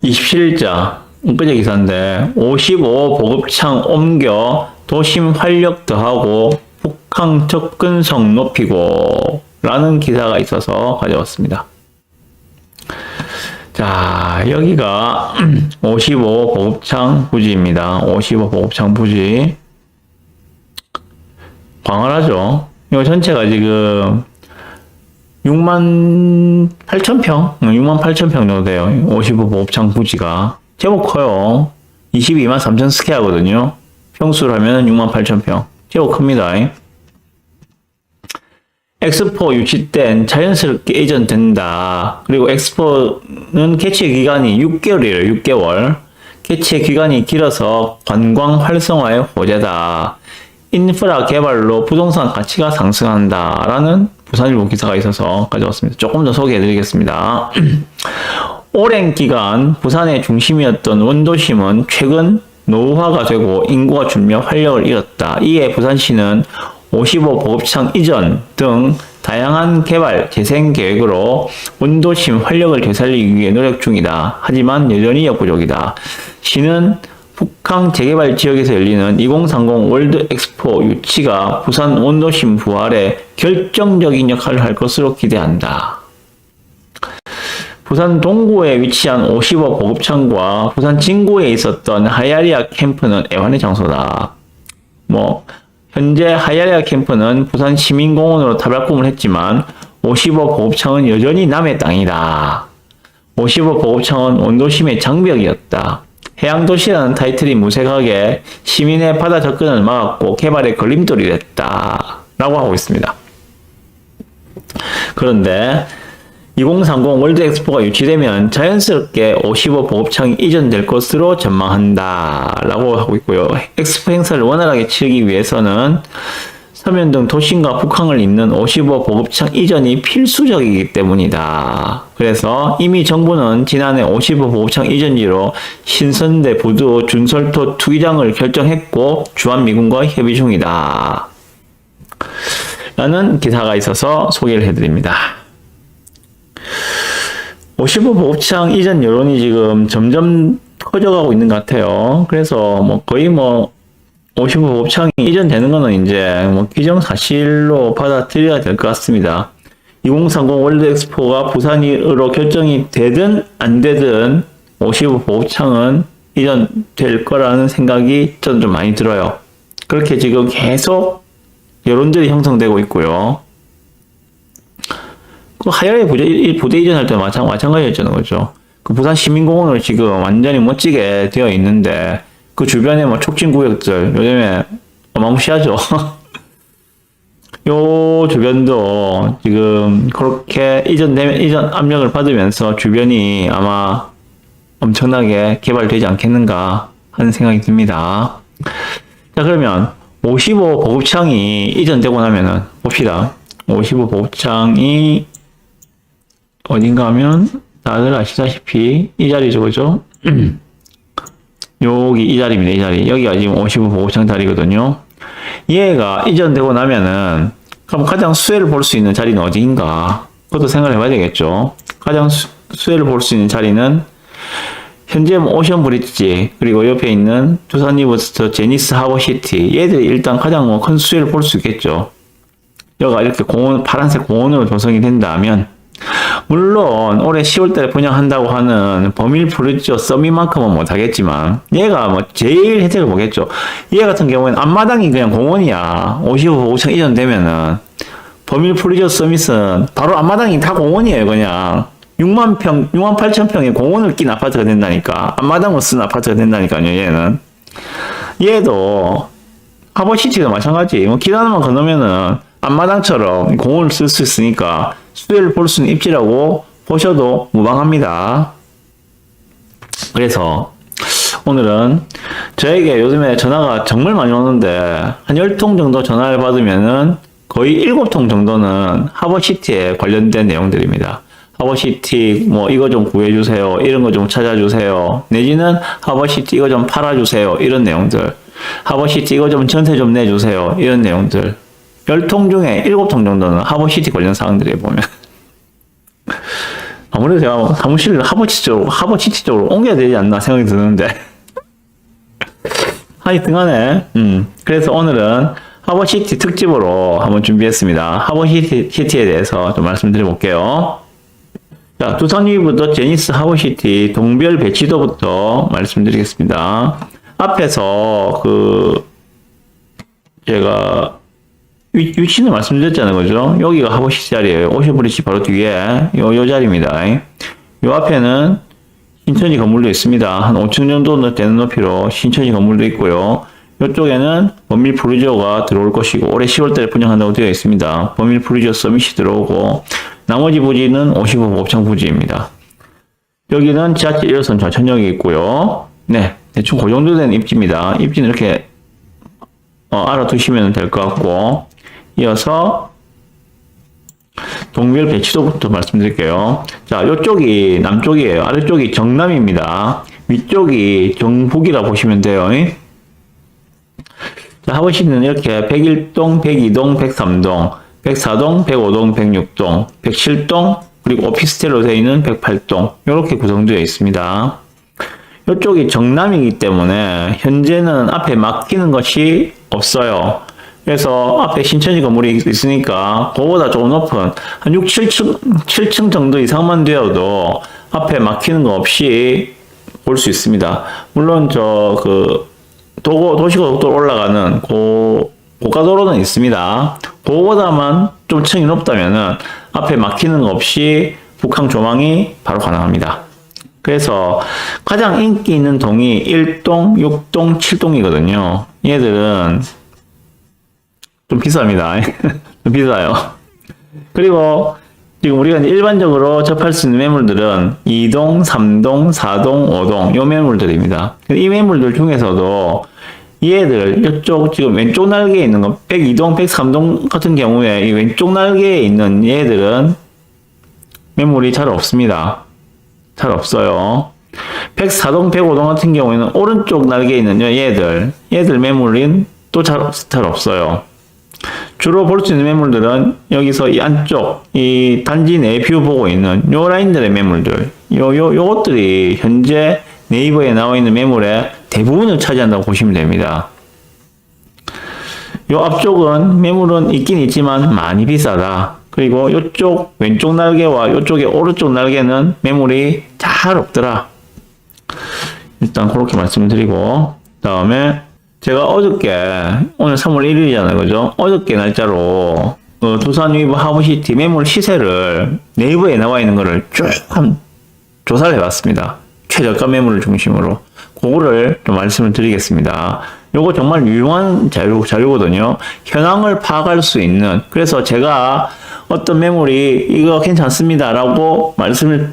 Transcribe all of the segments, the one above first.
27일자 엊그제 기사인데 55 보급창 옮겨 도심 활력 더하고 북항 접근성 높이고 라는 기사가 있어서 가져왔습니다. 자, 여기가 55 보급창 부지입니다. 55 보급창 부지. 광활하죠. 이거 전체가 지금 68,000평? 68,000평 정도 돼요. 55 보급창 부지가. 제법 커요. 223,000 스퀘어거든요. 평수를 하면 68,000평. 제법 큽니다. 엑스포 유치된 자연스럽게 이전된다. 그리고 엑스포는 개최 기간이 6개월이에요. 6개월. 개최 기간이 길어서 관광 활성화의 호재다. 인프라 개발로 부동산 가치가 상승한다. 라는 부산일보 기사가 있어서 가져왔습니다. 조금 더 소개해 드리겠습니다. 오랜 기간 부산의 중심이었던 원도심은 최근 노후화가 되고 인구가 줄며 활력을 잃었다. 이에 부산시는 55 보급창 이전 등 다양한 개발, 재생 계획으로 원도심 활력을 되살리기 위해 노력 중이다. 하지만 여전히 역부족이다. 시는 북항 재개발 지역에서 열리는 2030 월드 엑스포 유치가 부산 원도심 부활에 결정적인 역할을 할 것으로 기대한다. 부산 동구에 위치한 55 보급창과 부산 진구에 있었던 하야리아 캠프는 애환의 장소다. 현재 하야리아 캠프는 부산 시민공원으로 타박꿈을 했지만 55 보급창은 여전히 남의 땅이다. 55 보급창은 원도심의 장벽이었다. 해양도시라는 타이틀이 무색하게 시민의 바다 접근을 막았고 개발의 걸림돌이 됐다. 라고 하고 있습니다. 그런데 2030 월드 엑스포가 유치되면 자연스럽게 55 보급창이 이전될 것으로 전망한다. 라고 하고 있고요. 엑스포 행사를 원활하게 치르기 위해서는 서면 등 도심과 북항을 잇는 55 보급창 이전이 필수적이기 때문이다. 그래서 이미 정부는 지난해 55 보급창 이전지로 신선대 부두 준설토 투기장을 결정했고 주한미군과 협의 중이다. 라는 기사가 있어서 소개를 해드립니다. 55 보급창 이전 여론이 지금 점점 커져가고 있는 것 같아요. 그래서 거의 55 보급창이 이전되는 거는 이제 기정사실로 받아들여야 될 것 같습니다. 2030 월드 엑스포가 부산으로 결정이 되든 안 되든 55 보급창은 이전될 거라는 생각이 저는 좀 많이 들어요. 그렇게 지금 계속 여론들이 형성되고 있고요. 그 하야리 부대 이전할 때 마찬가지였잖아요. 그죠? 그 부산 시민공원으로 지금 완전히 멋지게 되어 있는데 그 주변에 촉진 구역들 요즘에 어마무시하죠. 요 주변도 지금 그렇게 이전 압력을 받으면서 주변이 아마 엄청나게 개발되지 않겠는가 하는 생각이 듭니다. 자, 그러면 55 보급창이 이전되고 나면은 봅시다. 55 보급창이 어딘가 하면 다들 아시다시피 이 자리죠, 그죠? 여기 이 자리입니다. 이 자리. 여기가 지금 55 보급창 자리거든요. 얘가 이전되고 나면은 그럼 가장 수혜를 볼 수 있는 자리는 어디인가? 그것도 생각을 해봐야 되겠죠. 가장 수혜를 볼 수 있는 자리는 현재 오션 브릿지 그리고 옆에 있는 두산 리버스터 제니스 하버시티 얘들이 일단 가장 큰 수혜를 볼 수 있겠죠. 여기가 이렇게 파란색 공원으로 조성이 된다면 물론 올해 10월달에 분양한다고 하는 버밀 프루지오 서밋만큼은 못하겠지만 얘가 제일 혜택을 보겠죠. 얘 같은 경우에는 앞마당이 그냥 공원이야. 55 보급창 이전되면은 버밀 프루지오 서밋은 바로 앞마당이 다 공원이에요. 그냥 68,000평의 공원을 낀 아파트가 된다니까. 앞마당을 쓴 아파트가 된다니까요. 얘도 하버시티도 마찬가지. 길 하나만 건너면은 앞마당처럼 공원을 쓸 수 있으니까 수혜를 볼 수 있는 입지라고 보셔도 무방합니다. 그래서 오늘은 저에게 요즘에 전화가 정말 많이 오는데 한 10통 정도 전화를 받으면은 거의 7통 정도는 하버시티에 관련된 내용들입니다. 하버시티 이거 좀 구해주세요. 이런 거 좀 찾아주세요. 내지는 하버시티 이거 좀 팔아주세요. 이런 내용들. 하버시티 이거 좀 전세 좀 내주세요. 이런 내용들. 10통 중에 7통 정도는 하버시티 관련 사항들이에요, 보면. 아무래도 제가 사무실을 하버시티 쪽으로 옮겨야 되지 않나 생각이 드는데. 하여튼 간에, 그래서 오늘은 하버시티 특집으로 한번 준비했습니다. 하버시티에 대해서 좀 말씀드려 볼게요. 자, 두산 유니버부터 제니스 하버시티 동별 배치도부터 말씀드리겠습니다. 앞에서 제가 위치는 말씀드렸잖아요. 그죠? 여기가 하버시티 자리예요. 오션브리지 바로 뒤에 요 자리입니다. 요 앞에는 신천지 건물도 있습니다. 한 5층 정도 되는 높이로 신천지 건물도 있고요. 이쪽에는 버밀 프루지오가 들어올 것이고 올해 10월달에 분양한다고 되어 있습니다. 버밀 프루지오 서밋이 들어오고 나머지 부지는 55 곱창 부지입니다. 여기는 지하철 1호선 좌천역이 있고요. 네, 대충 그 정도 되는 입지입니다. 입지는 이렇게 알아두시면 될 것 같고, 이어서 동별 배치도부터 말씀드릴게요. 자, 이쪽이 남쪽이에요. 아래쪽이 정남입니다. 위쪽이 정북이라 보시면 돼요. 자, 하버시티는 이렇게 101동, 102동, 103동, 104동, 105동, 106동, 107동, 그리고 오피스텔로 되어 있는 108동, 이렇게 구성되어 있습니다. 이쪽이 정남이기 때문에 현재는 앞에 막히는 것이 없어요. 그래서 앞에 신천지 건물이 있으니까 그거보다 조금 높은 한 6, 7층 정도 이상만 되어도 앞에 막히는 거 없이 볼 수 있습니다. 물론 도시고속도로 올라가는 고가도로는 있습니다. 그거보다만 좀 층이 높다면은 앞에 막히는 거 없이 북항 조망이 바로 가능합니다. 그래서 가장 인기 있는 동이 1동, 6동, 7동이거든요. 얘들은 좀 비쌉니다. 좀 비싸요. 그리고 지금 우리가 일반적으로 접할 수 있는 매물들은 2동, 3동, 4동, 5동 요 매물들입니다. 이 매물들 중에서도 얘들 이쪽 지금 왼쪽 날개에 있는 거 102동, 103동 같은 경우에 이 왼쪽 날개에 있는 얘들은 매물이 잘 없습니다. 잘 없어요. 104동, 105동 같은 경우에는 오른쪽 날개에 있는 얘들 매물은 또 잘 없어요. 주로 볼 수 있는 매물들은 여기서 이 안쪽, 이 단지 내 뷰 보고 있는 요 라인들의 매물들, 요것들이 현재 네이버에 나와 있는 매물의 대부분을 차지한다고 보시면 됩니다. 요 앞쪽은 매물은 있긴 있지만 많이 비싸다. 그리고 요쪽 왼쪽 날개와 요쪽의 오른쪽 날개는 매물이 잘 없더라. 일단 그렇게 말씀을 드리고, 다음에 제가 어저께, 오늘 3월 1일이잖아요. 그죠? 어저께 날짜로 두산 유니버 하버시티 매물 시세를 네이버에 나와 있는 거를 쭉 조사를 해봤습니다. 최저가 매물을 중심으로. 그거를 좀 말씀을 드리겠습니다. 요거 정말 유용한 자료거든요. 현황을 파악할 수 있는, 그래서 제가 어떤 매물이 이거 괜찮습니다 라고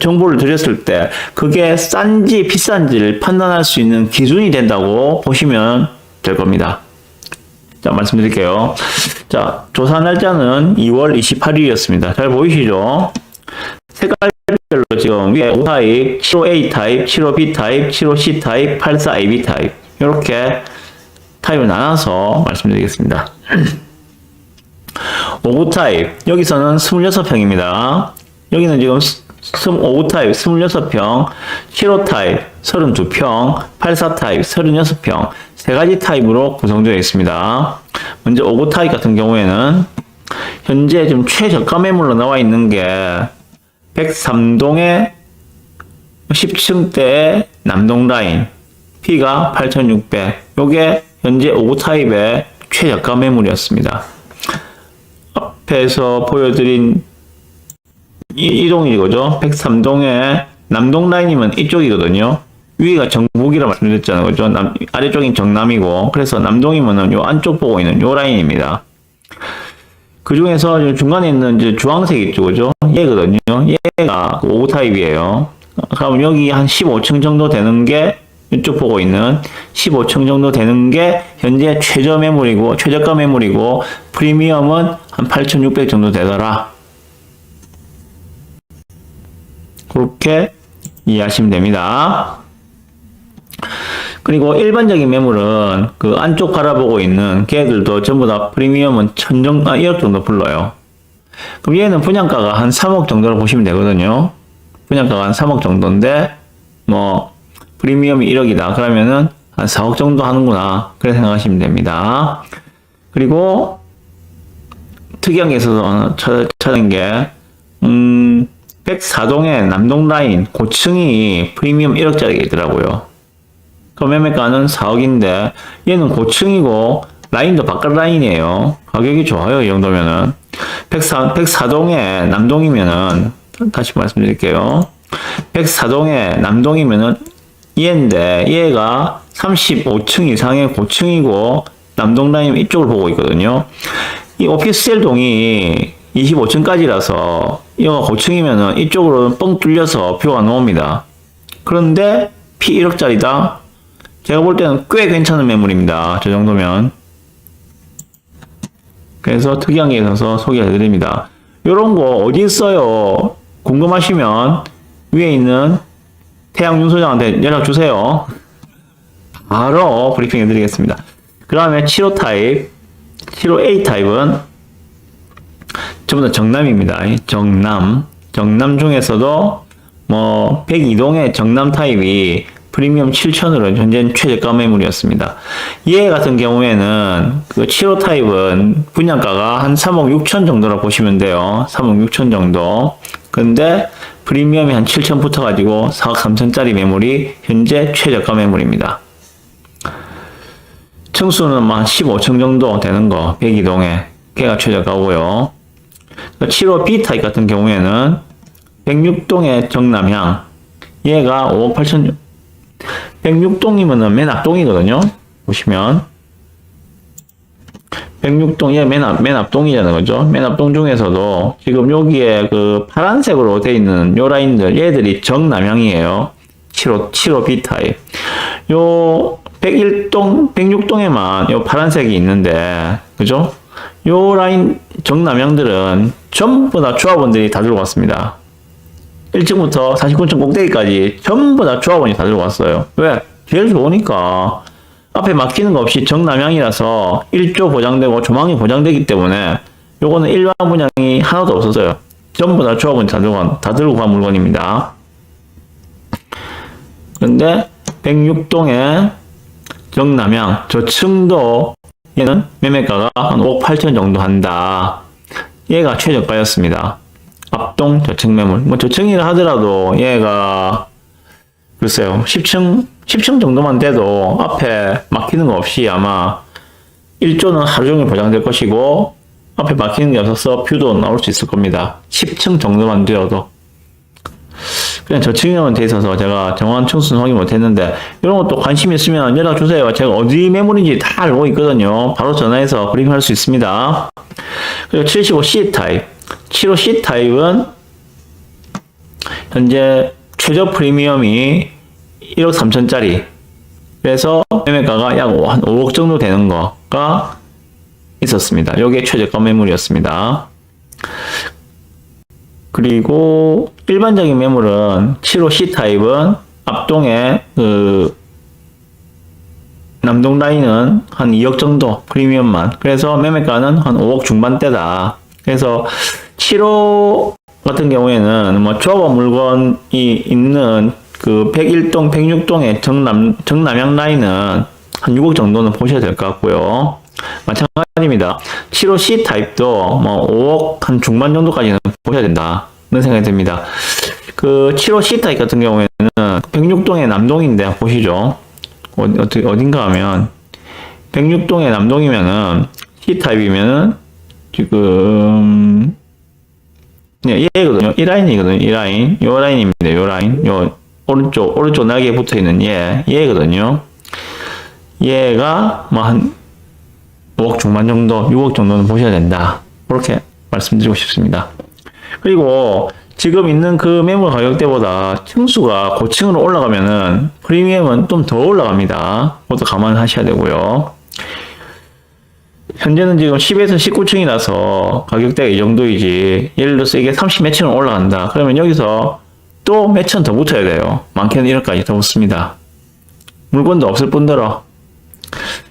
정보를 드렸을 때 그게 싼지 비싼지를 판단할 수 있는 기준이 된다고 보시면 될 겁니다. 자, 말씀드릴게요. 자, 조사 날짜는 2월 28일이었습니다. 잘 보이시죠? 색깔별로 지금 위에 5타입, 75A 타입, 75B 타입, 75C 타입, 84AB 타입 이렇게 타입을 나눠서 말씀드리겠습니다. 5구 타입, 여기서는 26평입니다. 여기는 지금 5구 타입 26평, 75 타입 32평, 84 타입 36평, 세 가지 타입으로 구성되어 있습니다. 먼저 5구 타입 같은 경우에는 현재 지금 최저가 매물로 나와 있는 게 103동의 10층대의 남동 라인, P가 8,600, 요게 현재 5구 타입의 최저가 매물이었습니다. 앞에서 보여드린 이 동이거죠. 103동의 남동 라인이면 이쪽이거든요. 위가 정북이라 말씀드렸잖아요. 그죠? 아래쪽인 정남이고, 그래서 남동이면은 요 안쪽 보고 있는 요 라인입니다. 그 중에서 중간에 있는 이제 주황색 있죠. 그죠? 얘거든요. 얘가 5구 타입이에요. 그럼 여기 한 15층 정도 되는 게 이쪽 보고 있는 15층 정도 되는 게 현재 최저가 매물이고 프리미엄은 한 8,600 정도 되더라. 그렇게 이해하시면 됩니다. 그리고 일반적인 매물은 그 안쪽 바라보고 있는 걔들도 전부 다 프리미엄은 1억 정도 불러요. 그럼 얘는 분양가가 한 3억 정도로 보시면 되거든요. 분양가가 한 3억 정도인데, 뭐, 프리미엄이 1억이다. 그러면은 한 4억 정도 하는구나. 그렇게 생각하시면 됩니다. 그리고, 특이한 게 있어서 찾은 게, 104동의 남동 라인, 고층이 프리미엄 1억짜리가 있더라고요. 그 매매가는 4억인데, 얘는 고층이고, 라인도 바깥 라인이에요. 가격이 좋아요, 이 정도면은. 104동의 남동이면은, 다시 말씀드릴게요. 104동의 남동이면은, 얘인데, 얘가 35층 이상의 고층이고, 남동 라인 이쪽을 보고 있거든요. 이 오피스텔 동이 25층까지라서, 이거 고층이면은 이쪽으로 뻥 뚫려서 뷰가 나옵니다. 그런데, P 1억짜리다? 제가 볼 때는 꽤 괜찮은 매물입니다. 저 정도면. 그래서 특이한 게 있어서 소개해 드립니다. 요런 거 어디 있어요? 궁금하시면 위에 있는 태양윤 소장한테 연락 주세요. 바로 브리핑 해 드리겠습니다. 그 다음에 7호 타입, 7호 A 타입은 전부 다 정남입니다. 정남 중에서도 뭐 102동의 정남 타입이 프리미엄 7,000으로 현재 최저가 매물이었습니다. 얘 같은 경우에는 그 7호 타입은 분양가가 한 3억 6천 정도로 보시면 돼요. 3억 6천 정도. 근데 프리미엄이 한 7천 붙어가지고 4억 3천짜리 매물이 현재 최저가 매물입니다. 층수는 한 15층 정도 되는 거, 102동에. 걔가 최저가고요. 7호 B 타입 같은 경우에는 106동의 정남향. 얘가 5억 8천, 106동이면은 맨 앞동이거든요. 보시면 106동 얘 맨 앞동이잖아요, 그죠? 맨 앞동 중에서도 지금 여기에 그 파란색으로 되어 있는 요 라인들 얘들이 정남향이에요. 7호 B 타입. 요 106동에만 요 파란색이 있는데, 그죠? 요 라인 정남향들은 전부 다 조합원들이 다 들고 왔습니다. 1층부터 49층 꼭대기까지 전부 다 조합원이 다 들고 왔어요. 왜? 제일 좋으니까. 앞에 막히는 거 없이 정남향이라서 1조 보장되고 조망이 보장되기 때문에 요거는 일반 분양이 하나도 없었어요. 전부 다 조합원이 다 들고 간 물건입니다. 그런데 106동의 정남향 저층도 얘는 매매가가 한 5억 8천 정도 한다. 얘가 최저가였습니다. 앞동 저층 매물. 뭐 저층이라 하더라도 얘가 글쎄요 10층 정도만 돼도 앞에 막히는 거 없이 아마 1조는 하루 종일 보장될 것이고 앞에 막히는 게 없어서 뷰도 나올 수 있을 겁니다. 10층 정도만 되어도. 그냥 저층이라면 돼 있어서 제가 정확한 층수는 확인 못했는데 이런 것도 관심 있으면 연락 주세요. 제가 어디 매물인지 다 알고 있거든요. 바로 전화해서 브리핑할 수 있습니다. 그리고 75C 타입, 75C 타입은 현재 최저 프리미엄이 1억 3천짜리. 그래서 매매가가 약 한 5억 정도 되는 거가 있었습니다. 요게 최저가 매물이었습니다. 그리고 일반적인 매물은 7호 C타입은 앞동에 그 남동 라인은 한 2억 정도 프리미엄만. 그래서 매매가는 한 5억 중반대다. 그래서 7호 같은 경우에는 뭐 조합원 물건이 있는 그 101동, 106동의 정남향 라인은 한 6억 정도는 보셔야 될 것 같고요. 마찬가지입니다. 7호 C타입도 뭐 5억 한 중반 정도까지는 보셔야 된다. 그런 생각이 듭니다. 그 7호 C타입 같은 경우에는 106동의 남동인데 보시죠. 어딘가 하면 106동의 남동이면은 C타입이면은 지금 얘거든요. 이 라인이거든요. 이 라인. 요 라인입니다. 요 라인. 요 오른쪽 날개에 붙어 있는 얘거든요. 얘가 뭐 한 5억 중반 정도, 6억 정도는 보셔야 된다. 그렇게 말씀드리고 싶습니다. 그리고 지금 있는 그 매물 가격대보다 층수가 고층으로 올라가면은 프리미엄은 좀 더 올라갑니다. 그것도 감안하셔야 되고요. 현재는 지금 10에서 19층이라서 가격대가 이 정도이지, 예를 들어서 이게 30몇 층을 올라간다. 그러면 여기서 또 몇 층 더 붙어야 돼요. 많게는 1억까지 더 붙습니다. 물건도 없을 뿐더러.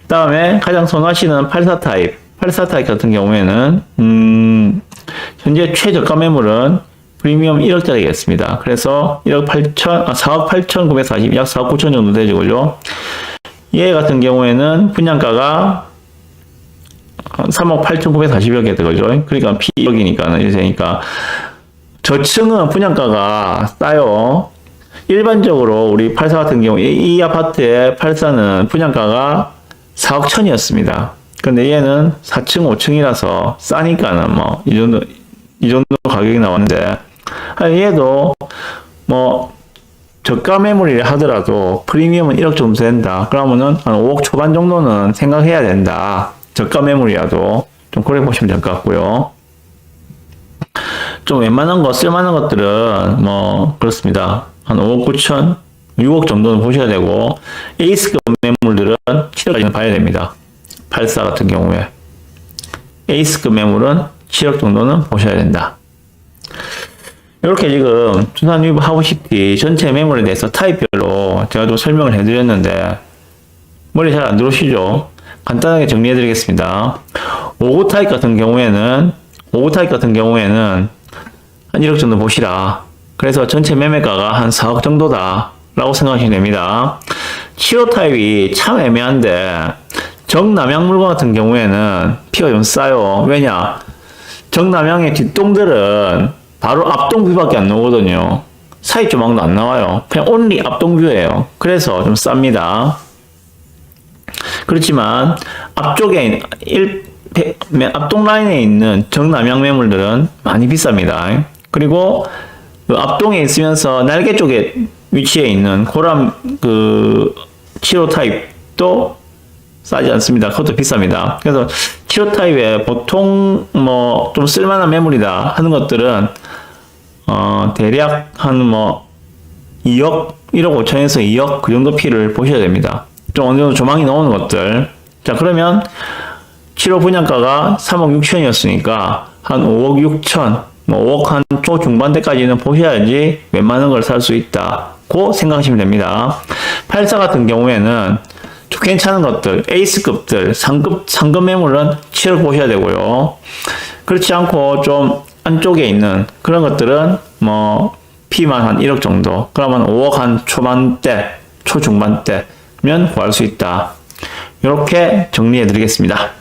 다음에 가장 선호하시는 84 타입. 84 타입 같은 경우에는 현재 최저가 매물은 프리미엄 1억짜리겠습니다. 그래서 4억 8,940, 약 4억 9천 정도 되지고요. 얘 같은 경우에는 분양가가 3억 8,940여 개 되죠. 그러니까 P1억이니까는 이러니까 저층은 분양가가 싸요. 일반적으로 우리 84 같은 경우 이 아파트의 84는 분양가가 4억 천이었습니다. 근데 얘는 4층, 5층이라서 싸니까는 뭐 이 정도 가격이 나왔는데 얘도 뭐 저가 매물이라 하더라도 프리미엄은 1억 정도 된다. 그러면은 한 5억 초반 정도는 생각해야 된다. 저가 매물이라도 좀 그래 보시면 될 것 같고요. 좀 웬만한 거 쓸만한 것들은 뭐 그렇습니다. 한 5억 9천, 6억 정도는 보셔야 되고 에이스급 매물들은 7억까지는 봐야 됩니다. 84 같은 경우에 에이스급 매물은 7억 정도는 보셔야 된다. 이렇게 지금 두산 위브 하우시티 전체 매물에 대해서 타입별로 제가 좀 설명을 해드렸는데 머리 잘 안 들어오시죠? 간단하게 정리해 드리겠습니다. 5구 타입 같은 경우에는 한 1억 정도 보시라. 그래서 전체 매매가가 한 4억 정도다 라고 생각하시면 됩니다. 7호 타입이 참 애매한데 정남향 물건 같은 경우에는 피가 좀 싸요. 왜냐? 정남향의 뒷동들은 바로 앞동뷰밖에 안 나오거든요. 사이 조망도 안 나와요. 그냥 온리 앞동뷰예요. 그래서 좀 쌉니다. 그렇지만 앞쪽에 앞동 라인에 있는 정남향 매물들은 많이 비쌉니다. 그리고 그 앞동에 있으면서 날개 쪽에 위치해 있는 고람 7호 타입도 싸지 않습니다. 그것도 비쌉니다. 그래서 7호 타입에 보통 뭐 좀 쓸만한 매물이다 하는 것들은 대략 한 2억, 1억 5천에서 2억 그 정도 피를 보셔야 됩니다. 좀 어느 정도 조망이 나오는 것들. 자, 그러면 7호 분양가가 3억 6천이었으니까 한 5억 6천, 5억 한 초중반대까지는 보셔야지 웬만한 걸 살 수 있다고 생각하시면 됩니다. 84 같은 경우에는 좀 괜찮은 것들, 에이스급들, 상급 매물은 7억 보셔야 되고요. 그렇지 않고 좀 안쪽에 있는 그런 것들은 P만 한 1억 정도. 그러면 5억 한 초반대, 초중반대면 구할 수 있다. 이렇게 정리해 드리겠습니다.